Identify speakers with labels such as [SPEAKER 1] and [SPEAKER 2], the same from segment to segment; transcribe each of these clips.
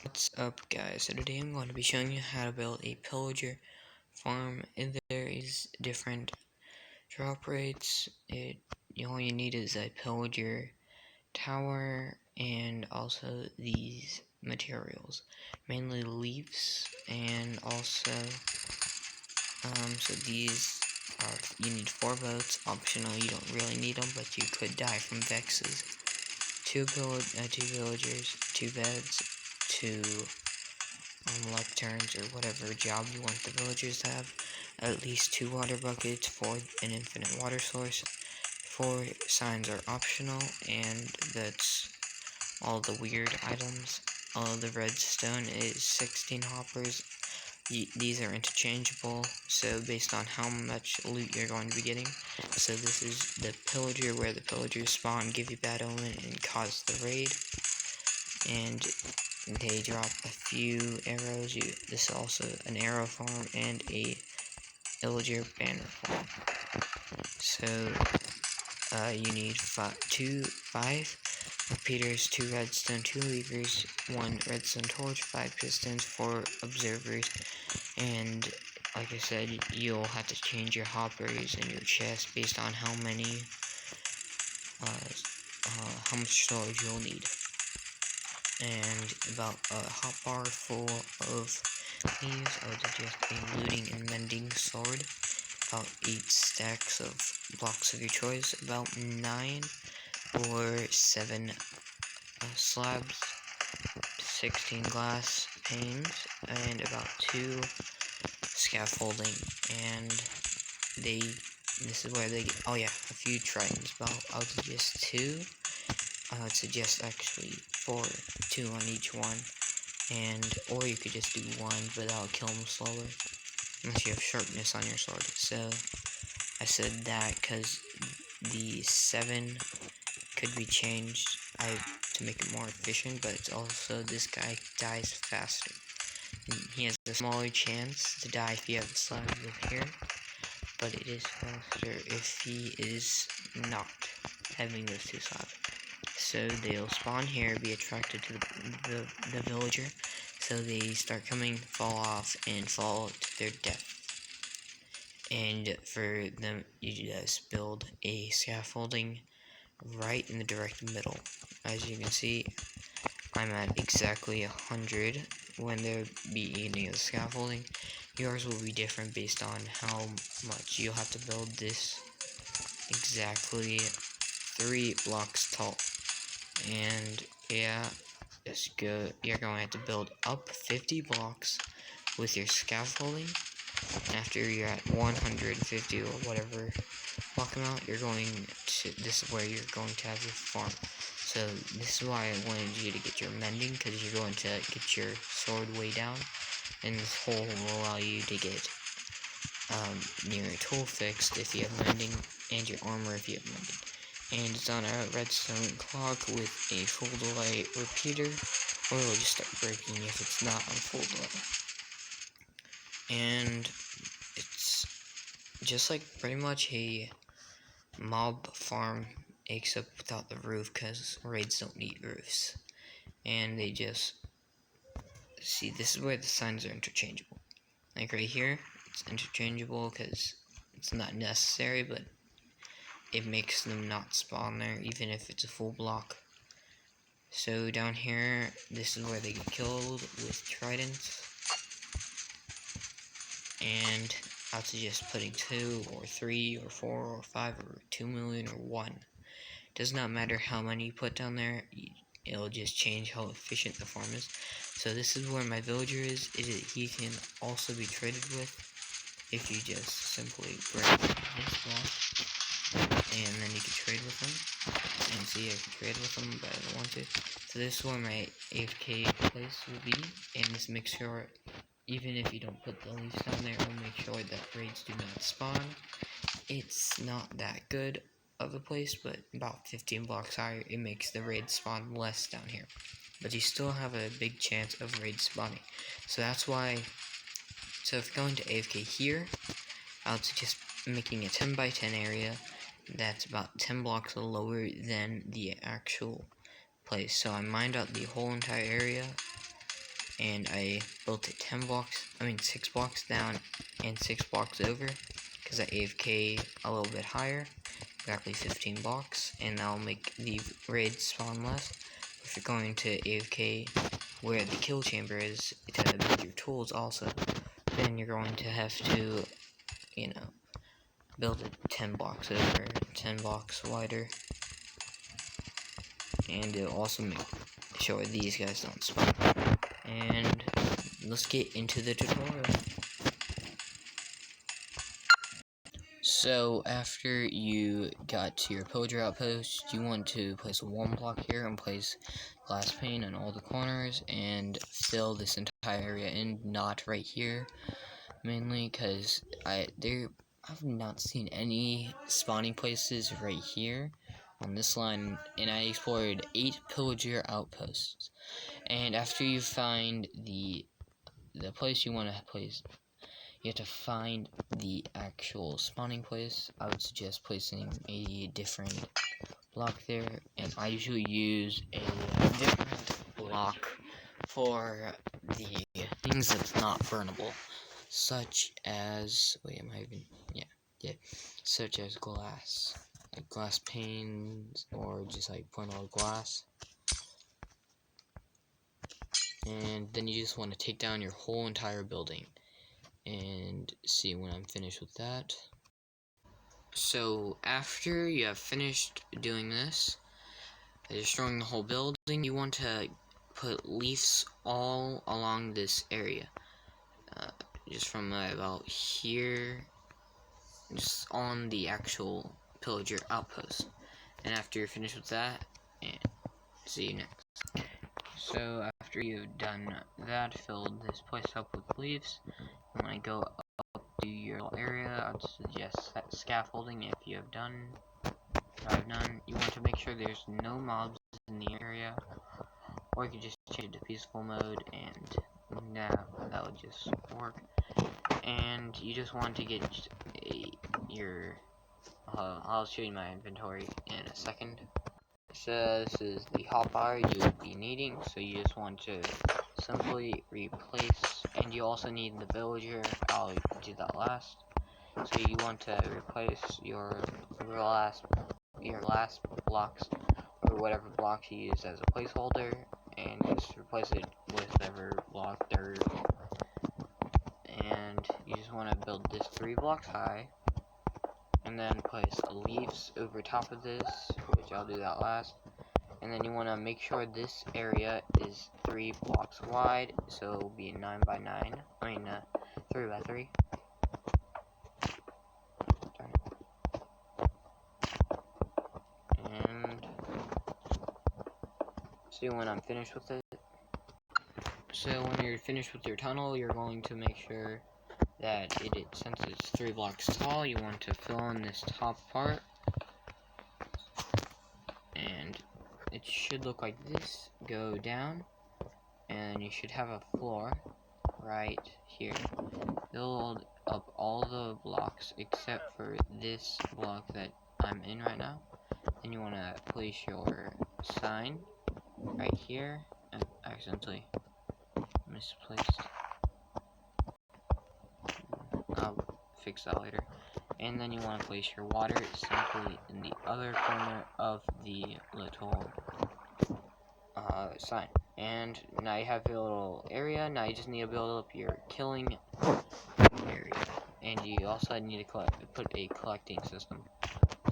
[SPEAKER 1] What's up, guys? So today I'm going to be showing you how to build a pillager farm. And there is different drop rates. All you need is a pillager tower and also these materials, mainly leaves, and also so these are, you need 4 votes. Optional, you don't really need them, but you could die from vexes. Two villagers, 2 beds, 2 lecterns, or whatever job you want the villagers to have, at least 2 water buckets for an infinite water source. 4 signs are optional, and that's all the weird items. The redstone is 16 hoppers. These are interchangeable, so based on how much loot you're going to be getting. So this is the pillager, where the pillagers spawn, give you bad omen, and cause the raid. And they drop a few arrows. This is also an arrow farm and a villager banner farm. So you need 5 repeaters, 2 redstone, 2 levers, 1 redstone torch, 5 pistons, 4 observers, and like I said, you'll have to change your hoppers and your chest based on how much storage you'll need. And about a hotbar full of these, I would suggest a looting and mending sword, about 8 stacks of blocks of your choice, about 9 or 7 slabs, 16 glass panes, and about 2 scaffolding. And this is where they get, oh yeah, a few tritons. I would suggest 2. I would suggest actually 4, 2 on each one, or you could just do 1, but that'll kill them slower, unless you have sharpness on your sword. So I said that because the 7 could be changed to make it more efficient, but it's also, this guy dies faster. He has a smaller chance to die if you have the slab up here, but it is faster if he is not having those 2 slabs. So they'll spawn here, be attracted to the villager, so they start coming, fall off, and fall to their death. And for them, you just build a scaffolding right in the direct middle. As you can see, I'm at exactly 100 when they'll be eating the scaffolding. Yours will be different based on how much you'll have to build this. Exactly 3 blocks tall. And yeah, you're going to have to build up 50 blocks with your scaffolding. And after you're at 150 or whatever block amount, this is where you're going to have your farm. So this is why I wanted you to get your mending, because you're going to get your sword way down, and this hole will allow you to get your tool fixed if you have mending, and your armor if you have mending. And it's on a redstone clock with a full delay repeater, or it'll just start breaking if it's not on full delay. And it's just like pretty much a mob farm, except without the roof, because raids don't need roofs. And they just, see, this is where the signs are interchangeable. Like right here, it's interchangeable because it's not necessary, but it makes them not spawn there, even if it's a full block. So down here, this is where they get killed with tridents. And I would suggest putting 2 or 3 or 4 or 5 or 2 million or 1. Does not matter how many you put down there, it'll just change how efficient the farm is. So this is where my villager is. He can also be traded with if you just simply break this block, and then you can trade with them. And see, I can trade with them, but I don't want to. So this is where my AFK place will be, and this makes sure, even if you don't put the leaves down there, it'll make sure that raids do not spawn. It's not that good of a place, but about 15 blocks higher, it makes the raid spawn less down here. But you still have a big chance of raid spawning. So that's why, so if going to AFK here, I would suggest making a 10 by 10 area that's about 10 blocks lower than the actual place. So I mined out the whole entire area, and I built it 6 blocks down and 6 blocks over, because I AFK a little bit higher, exactly 15 blocks, and that'll make the raids spawn less. If you're going to AFK where the kill chamber is to build your tools also, then you're going to have to, you know, build it 10 blocks over, 10 blocks wider, and it'll also make sure these guys don't spawn. And let's get into the tutorial. So after you got to your pillager outpost, you want to place one block here and place glass pane on all the corners and fill this entire area in, not right here, mainly because I've not seen any spawning places right here on this line, and I explored 8 pillager outposts. And after you find the place you want to place, you have to find the actual spawning place. I would suggest placing a different block there, and I usually use a different block for the things that's not burnable, such as, such as glass, like glass panes, or just like plain old glass. And then you just want to take down your whole entire building, and see when I'm finished with that. So after you have finished doing this, destroying the whole building, you want to put leaves all along this area, just from about here, just on the actual pillager outpost. And after you're finished with that, and see you next. So after you've done that, filled this place up with leaves, you want to go up to your area. I'd suggest scaffolding if you have done. I've done. You want to make sure there's no mobs in the area, or you can just change it to peaceful mode, and that would just work. And you just want to get I'll show you my inventory in a second. So this is the hotbar you will be needing, so you just want to simply replace, and you also need the villager. I'll do that last. So you want to replace your last blocks, or whatever blocks you use as a placeholder, and just replace it with whatever block dirt. And you just want to build this 3 blocks high, and then place leaves over top of this, which I'll do that last. And then you want to make sure this area is 3 blocks wide, so it'll be 9 by 9. 3 by 3. And see when I'm finished with it. So when you're finished with your tunnel, you're going to make sure that since it's 3 blocks tall, you want to fill in this top part, and it should look like this. Go down, and you should have a floor right here. Build up all the blocks except for this block that I'm in right now. Then you want to place your sign right here. I accidentally misplaced. I'll fix that later. And then you want to place your water simply in the other corner of the little sign. And now you have your little area. Now you just need to build up your killing area, and you also need to put a collecting system.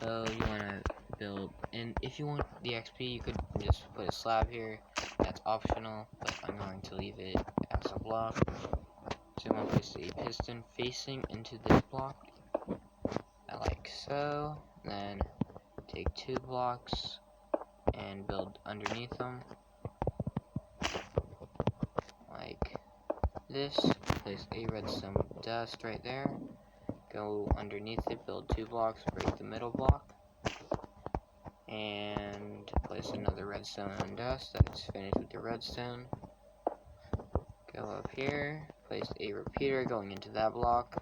[SPEAKER 1] So you want to build, and if you want the XP, you could just put a slab here. That's optional, but I'm going to leave it as a block. So you want to place a piston facing into this block, like so. Then take 2 blocks and build underneath them, like this. Place a redstone dust right there. Go underneath it, build 2 blocks, break the middle block, and place another redstone dust. That's finished with the redstone. Go up here, place a repeater going into that block,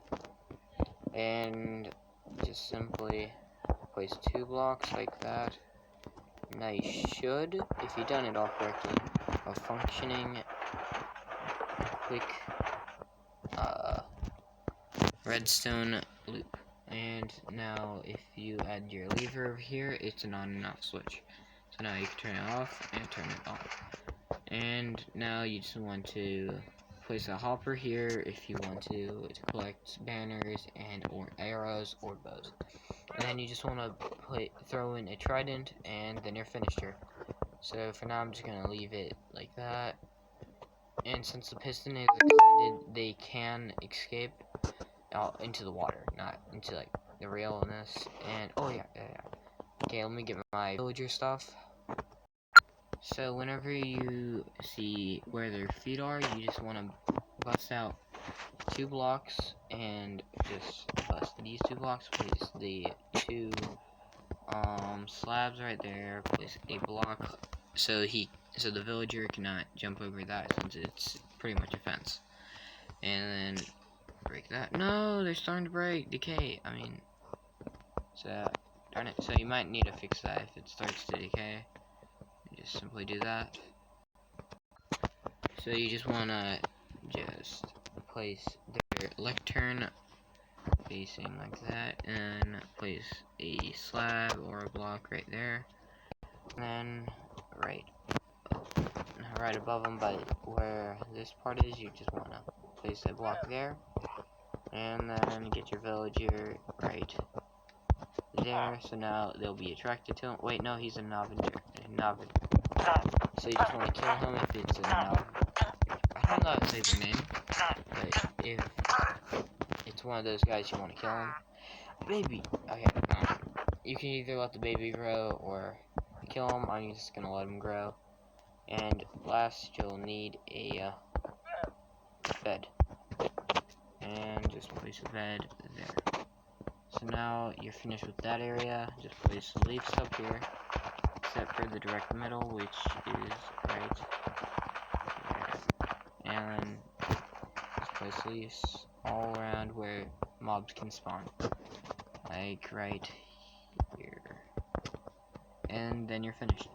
[SPEAKER 1] and just simply place 2 blocks like that. Now you should, if you've done it all correctly, a functioning quick redstone loop. And now if you add your lever over here, it's an on and off switch. So now you can turn it off and turn it on. And now you just want to place a hopper here if you want to collect banners and or arrows or bows. And then you just want to throw in a trident, and then you're finished here. So for now I'm just going to leave it like that. And since the piston is extended, they can escape out into the water, not into like the realness. And oh yeah. Okay, let me get my villager stuff. So whenever you see where their feet are, you just want to bust out 2 blocks and just bust these 2 blocks. Place the 2 slabs right there. Place a block so the villager cannot jump over that, since it's pretty much a fence. And then break that. No, they're starting to break. Decay. I mean, so darn it. So you might need to fix that if it starts to decay. You just simply do that. So you just wanna just place their lectern facing like that, and place a slab or a block right there. And then right above them, by where this part is, you just wanna place a block there, and then get your villager right there. So now they'll be attracted to him. Wait, no, he's a Novinger. So you just want to kill him if it's a Nov. I don't know how to say the name, but if it's one of those guys, you want to kill him. Baby. Okay. You can either let the baby grow or kill him. I'm just gonna let him grow. And last, you'll need a bed, and just place a bed there. So now you're finished with that area. Just place the leaves up here, except for the direct middle, which is right there. And then just place leaves all around where mobs can spawn, like right here. And then you're finished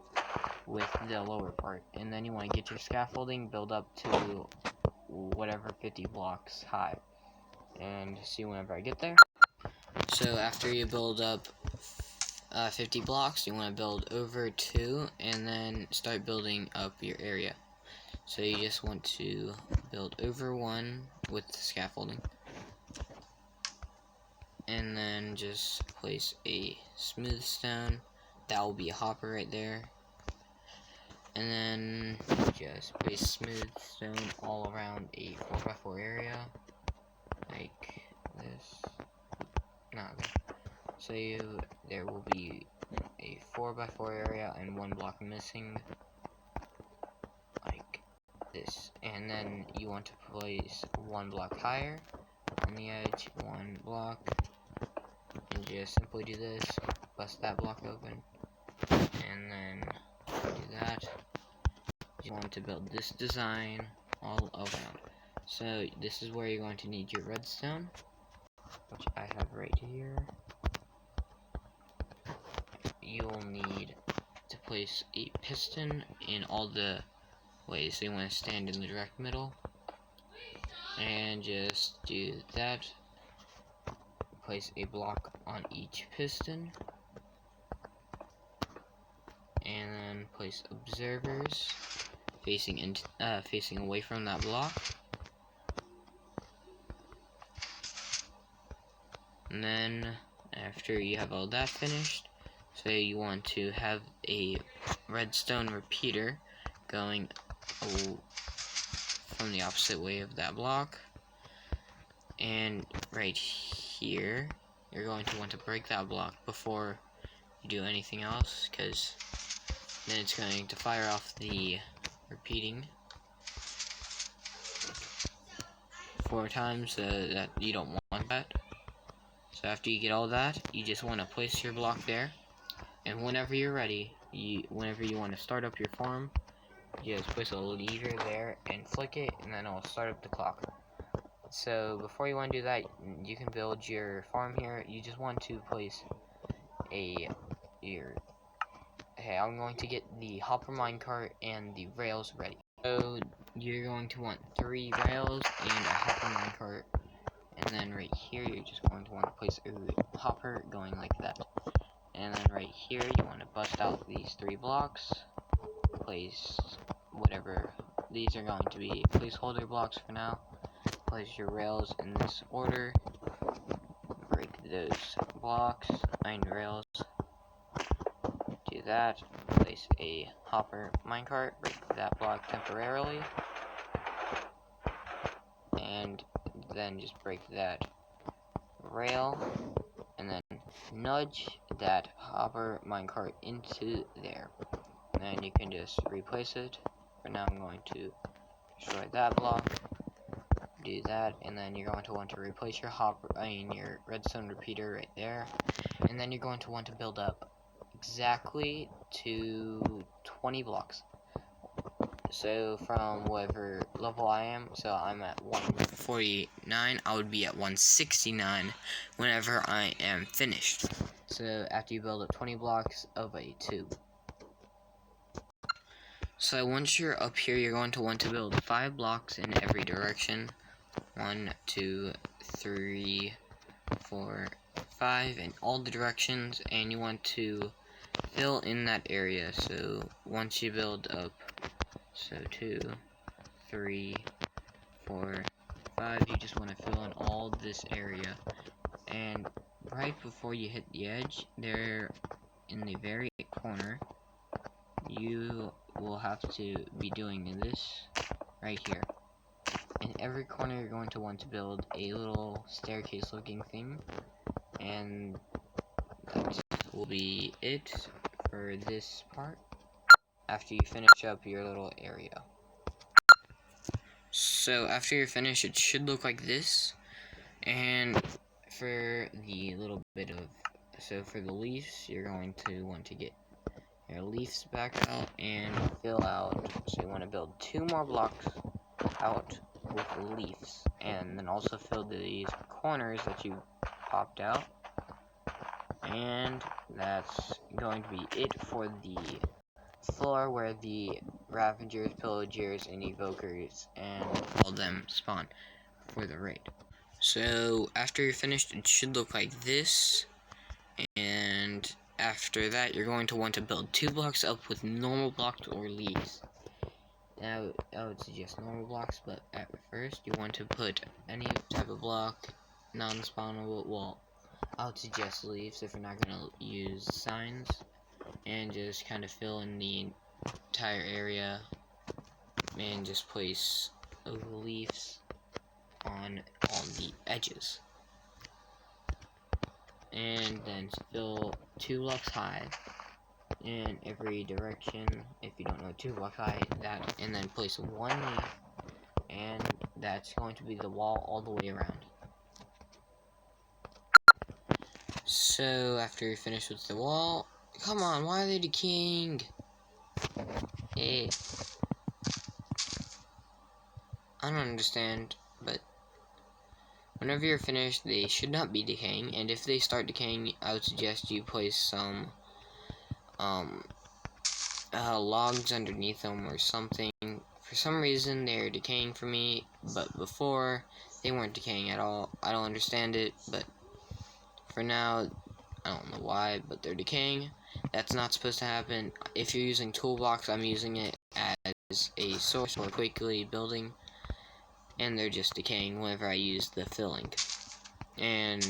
[SPEAKER 1] with the lower part. And then you want to get your scaffolding, build up to whatever 50 blocks high, and see whenever I get there. So after you build up 50 blocks, you want to build over 2, and then start building up your area. So you just want to build over 1 with the scaffolding, and then just place a smooth stone. That will be a hopper right there. And then just place smooth stone all around a 4x4 area, like this. Not there. So there will be a 4x4 area and 1 block missing, like this. And then you want to place 1 block higher on the edge, 1 block, and just simply do this. Bust that block open, and then do that. You want to build this design all around. So this is where you're going to need your redstone, which I have right here. You'll need to place a piston in all the ways. So you want to stand in the direct middle, and just do that. Place a block on each piston, and then place observers facing away from that block. And then after you have all that finished, say you want to have a redstone repeater going from the opposite way of that block, and right here you're going to want to break that block before you do anything else, because then it's going to fire off the repeating 4 times, that you don't want that. So after you get all that, you just want to place your block there, and whenever you're ready, whenever you want to start up your farm, you just place a lever there and flick it, and then it'll start up the clock. So before you want to do that, you can build your farm here. You just want to place I'm going to get the hopper minecart and the rails ready. So you're going to want 3 rails and a hopper minecart. And then right here, you're just going to want to place a hopper going like that. And then right here, you want to bust out these 3 blocks. Place whatever. These are going to be placeholder blocks for now. Place your rails in this order. Break those blocks and rails. Do that. Place a hopper minecart. Break that block temporarily. And then just break that rail. And then nudge that hopper minecart into there. And then you can just replace it. For now, I'm going to destroy that block. Do that, and then you're going to want to replace your your redstone repeater right there. And then you're going to want to build up exactly to 20 blocks. So from whatever level I am, so I'm at 149, I would be at 169 whenever I am finished. So after you build up 20 blocks of a tube. So once you're up here, you're going to want to build 5 blocks in every direction. 1, 2, 3, 4, 5 in all the directions, and you want to fill in that area. So once you build up, so 2, 3, 4, 5, you just want to fill in all this area. And right before you hit the edge, there in the very corner, you will have to be doing this right here. In every corner, you're going to want to build a little staircase looking thing, and that will be it for this part after you finish up your little area. So after you're finished, it should look like this. And for the little bit of, so for the leaves, you're going to want to get your leaves back out and fill out. So you want to build 2 more blocks out with leaves, and then also fill these corners that you popped out. And that's going to be it for the floor where the Ravagers, Pillagers, and Evokers and all of them spawn for the raid. So after you're finished, it should look like this. And after that, you're going to want to build 2 blocks up with normal blocks or leaves. Now, I would suggest normal blocks, but at first you want to put any type of block, non-spawnable. Well, I would suggest leaves if you're not going to use signs, and just kind of fill in the entire area, and just place leaves on all the edges. And then fill 2 blocks high in every direction. If you don't know 2 blocks high, that, and then place 1 leaf, and that's going to be the wall all the way around. So after you're finished with the wall, come on, why are they decaying? Hey, I don't understand, but whenever you're finished, they should not be decaying, and if they start decaying, I would suggest you place some logs underneath them or something. For some reason, they're decaying for me, but before, they weren't decaying at all. I don't understand it, but for now, I don't know why, but they're decaying. That's not supposed to happen. If you're using toolbox, I'm using it as a source for quickly building, and they're just decaying whenever I use the filling. And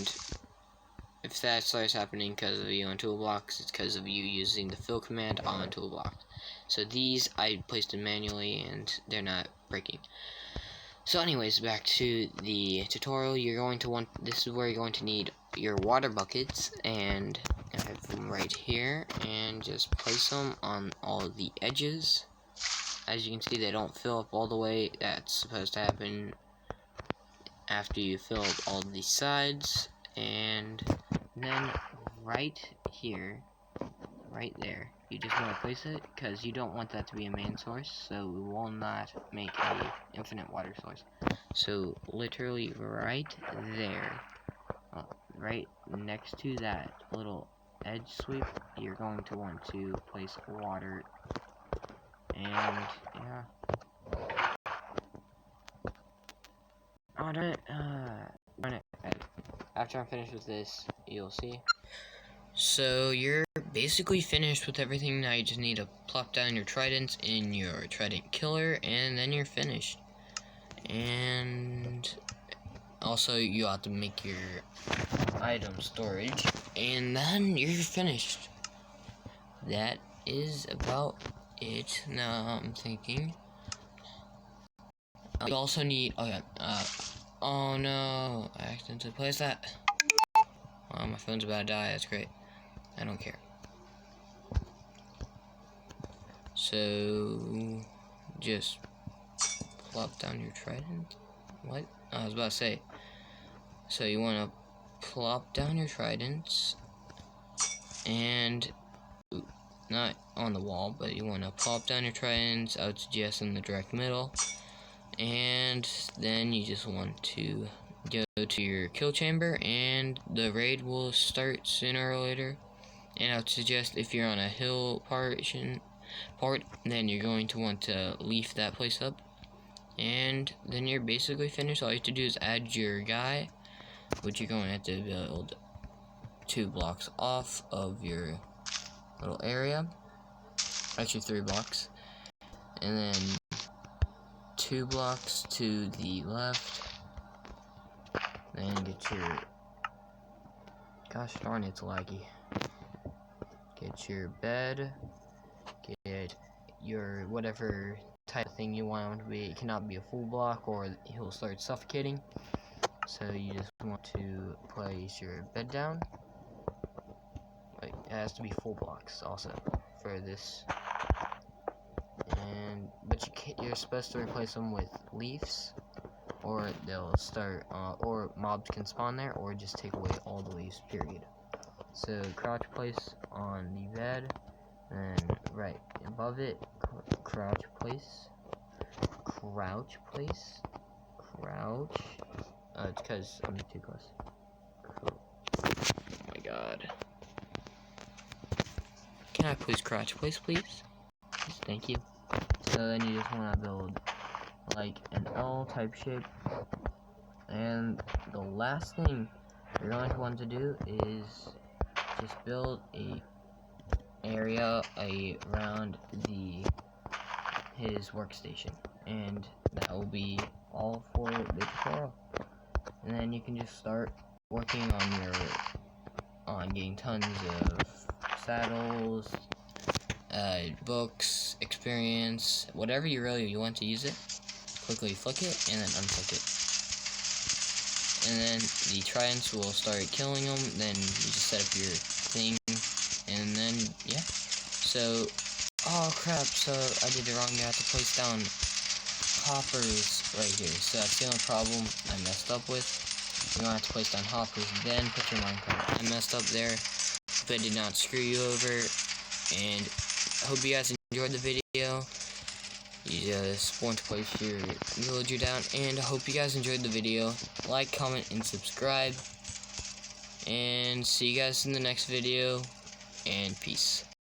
[SPEAKER 1] if that starts happening because of you on toolbox, it's because of you using the fill command on toolbox. So these I placed in manually, and they're not breaking. So anyways, back to the tutorial. You're going to want, this is where you're going to need your water buckets, and I have them right here, and just place them on all of the edges. As you can see, they don't fill up all the way. That's supposed to happen after you fill up all the sides. And then right here, right there, you just want to place it, because you don't want that to be a main source, so we will not make a infinite water source. So literally right there, right next to that little edge sweep, you're going to want to place water. And yeah, Oh, darn it. After I'm finished with this, you'll see. So you're basically finished with everything. Now you just need to plop down your tridents in your trident killer, and then you're finished. And also you have to make your item storage, and then you're finished. That is about it. Now I'm thinking you also need, oh no, I accidentally placed that. Oh, my phone's about to die. That's great. I don't care. So just plop down your trident. What? I was about to say. So you want to plop down your tridents, and not on the wall, but you want to plop down your tridents. I would suggest in the direct middle, and then you just want to go to your kill chamber, and the raid will start sooner or later. And I would suggest if you're on a hill part, then you're going to want to leaf that place up, and then you're basically finished. All you have to do is add your guy, which you're going to have to build 2 blocks off of your little area. Actually 3 blocks, and then 2 blocks to the left. Then get your, gosh darn, it's laggy. Get your bed, get your whatever type of thing you want it to be. It cannot be a full block or he'll start suffocating. So you just want to place your bed down. It has to be full blocks also for this. But you're supposed to replace them with leaves, or they'll start, or mobs can spawn there, or just take away all the leaves, period. So crouch place on the bed, and right above it, crouch place, it's because I'm too close. Cool. Oh my god. Can I please crouch place, please? Thank you. So then you just want to build like an L type shape, and the last thing you're going to want to do is just build a area around his workstation, and that will be all for the tutorial. And then you can just start working on getting tons of saddles, books, experience, whatever you want to use it. Quickly flick it and then unflick it, and then the tridents will start killing them. Then you just set up your thing, and then yeah. So, oh crap, so I did it wrong. You have to place down hoppers right here. So that's the only problem I messed up with. You don't have to place down hoppers, then put your minecart. I messed up there, but I did not screw you over. And I hope you guys enjoyed the video. You just want to place your villager down, and I hope you guys enjoyed the video. Like, comment, and subscribe. And see you guys in the next video, and peace.